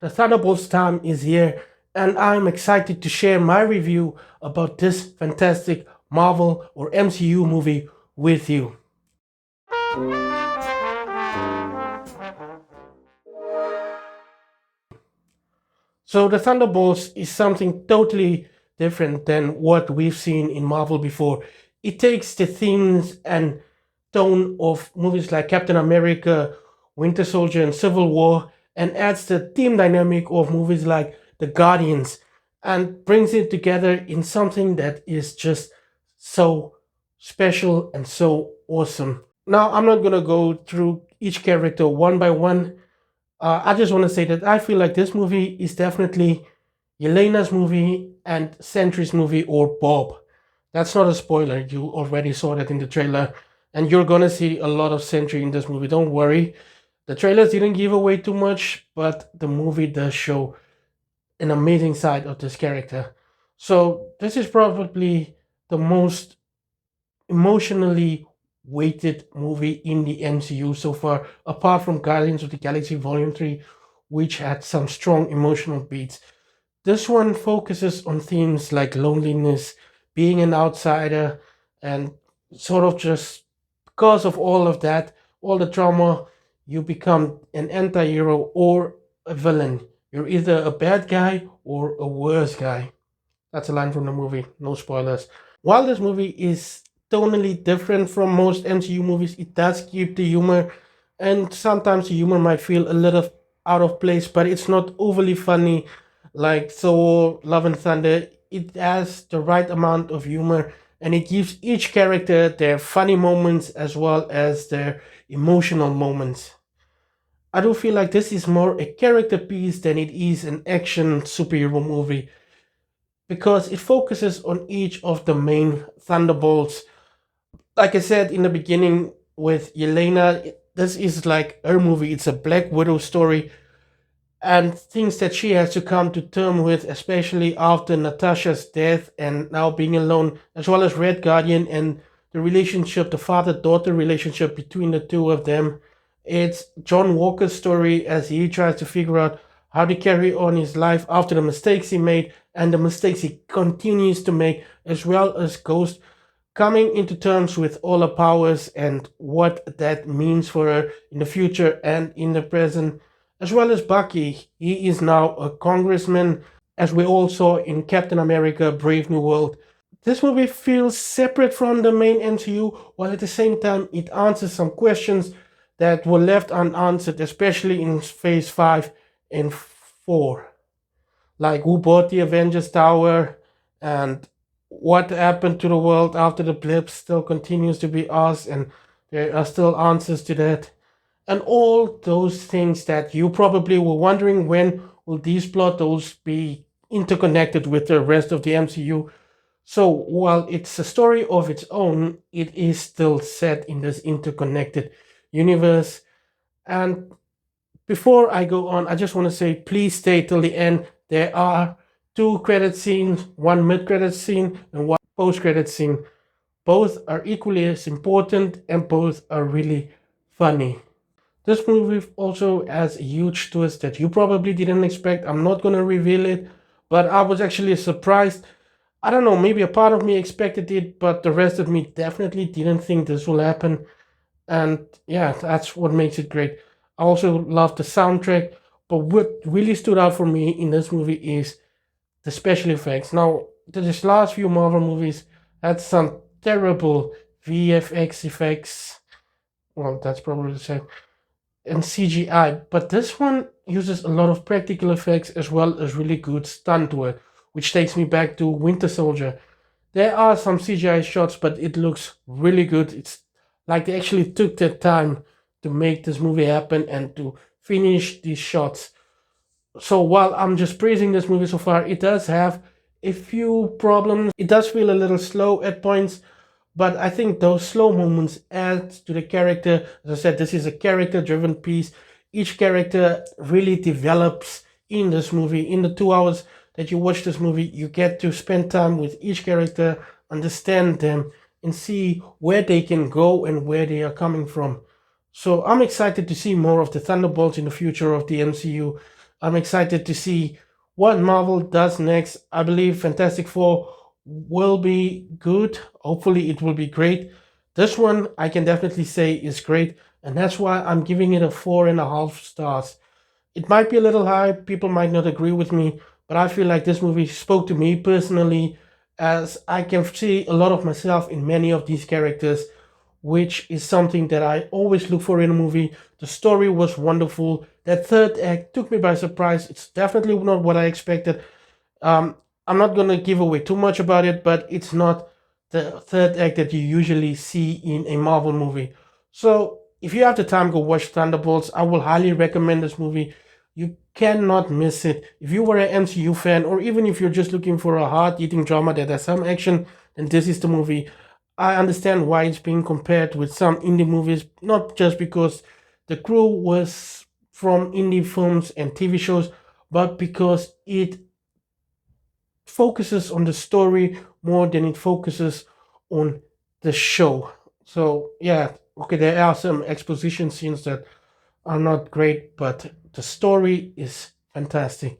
The Thunderbolts time is here, and I'm excited to share my review about this fantastic Marvel or MCU movie with you. So, the Thunderbolts is something totally different than what we've seen in Marvel before. It takes the themes and tone of movies like Captain America, Winter Soldier, and Civil War, and adds the team dynamic of movies like The Guardians and brings it together in something that is just so special and so awesome. Now, I'm not gonna go through each character one by one. I just want to say that I feel like this movie is definitely Yelena's movie and Sentry's movie or Bob. That's not a spoiler. You already saw that in the trailer. And you're gonna see a lot of Sentry in this movie. Don't worry. The trailers didn't give away too much, but the movie does show an amazing side of this character. So this is probably the most emotionally weighted movie in the MCU so far, apart from Guardians of the Galaxy Volume 3, which had some strong emotional beats. This one focuses on themes like loneliness, being an outsider, and sort of just because of all of that, all the trauma, you become an anti hero or a villain. You're either a bad guy or a worse guy. That's a line from the movie, no spoilers. While this movie is tonally different from most MCU movies, it does keep the humor, and sometimes the humor might feel a little out of place, but it's not overly funny like Thor, Love and Thunder. It has the right amount of humor, and it gives each character their funny moments as well as their emotional moments. I do feel like this is more a character piece than it is an action superhero movie because it focuses on each of the main Thunderbolts. Like I said in the beginning with Yelena, this is like her movie. It's a Black Widow story and things that she has to come to terms with, especially after Natasha's death and now being alone, as well as Red Guardian and the relationship, the father daughter relationship between the two of them. It's John Walker's story as he tries to figure out how to carry on his life after the mistakes he made and the mistakes he continues to make, as well as Ghost coming into terms with all her powers and what that means for her in the future and in the present, as well as Bucky. He is now a congressman, as we all saw in Captain America Brave New World. This movie feels separate from the main MCU, while at the same time it answers some questions that were left unanswered, especially in Phase 5 and 4. Like who bought the Avengers Tower and what happened to the world after the blip still continues to be asked, and there are still answers to that. And all those things that you probably were wondering, when will these plot holes be interconnected with the rest of the MCU? So while it's a story of its own, it is still set in this interconnected universe. And before I go on, I just want to say please stay till the end. There are two credit scenes, one mid credit scene and one post credit scene. Both are equally as important and both are really funny. This movie also has a huge twist that you probably didn't expect. I'm not gonna reveal it, but I was actually surprised. I don't know, maybe a part of me expected it, but the rest of me definitely didn't think this will happen. And yeah, that's what makes it great. I also love the soundtrack, but what really stood out for me in this movie is the special effects. Now, this last few Marvel movies had some terrible VFX effects. Well, that's probably the same. And CGI, but this one uses a lot of practical effects as well as really good stunt work, which takes me back to Winter Soldier. There are some CGI shots, but it looks really good. It's like they actually took their time to make this movie happen and to finish these shots. So while I'm just praising this movie so far, it does have a few problems. It does feel a little slow at points, but I think those slow moments add to the character. As I said, this is a character-driven piece. Each character really develops in this movie. In the 2 hours that you watch this movie, you get to spend time with each character, understand them, and see where they can go and where they are coming from. So I'm excited to see more of the Thunderbolts in the future of the MCU. I'm excited to see what Marvel does next. I believe Fantastic Four will be good. Hopefully, it will be great. This one I can definitely say is great, and that's why I'm giving it a 4.5 stars. It might be a little high, people might not agree with me, but I feel like this movie spoke to me personally, as I can see a lot of myself in many of these characters, which is something that I always look for in a movie. The story was wonderful. That third act took me by surprise. It's definitely not what I expected. Um, I'm not gonna give away too much about it, but it's not the third act that you usually see in a Marvel movie. So if you have the time, go watch Thunderbolts. I will highly recommend this movie. You cannot miss it. If you were an MCU fan, or even if you're just looking for a heart-eating drama that has some action, then this is the movie. I understand why it's being compared with some indie movies, not just because the crew was from indie films and TV shows, but because it focuses on the story more than it focuses on the show. So yeah, okay, there are some exposition scenes that are not great, but the story is fantastic.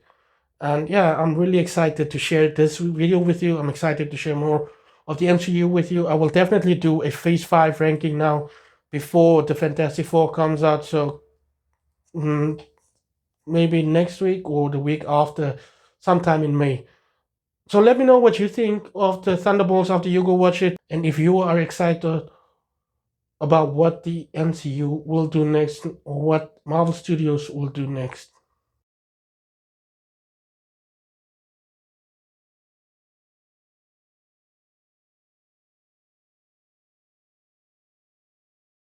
And yeah, I'm really excited to share this video with you. I'm excited to share more of the MCU with you. I will definitely do a Phase 5 ranking now before the Fantastic Four comes out. So mm, maybe next week or the week after, sometime in May. So let me know what you think of the Thunderbolts after you go watch it, and if you are excited about what the MCU will do next or what Marvel Studios will do next.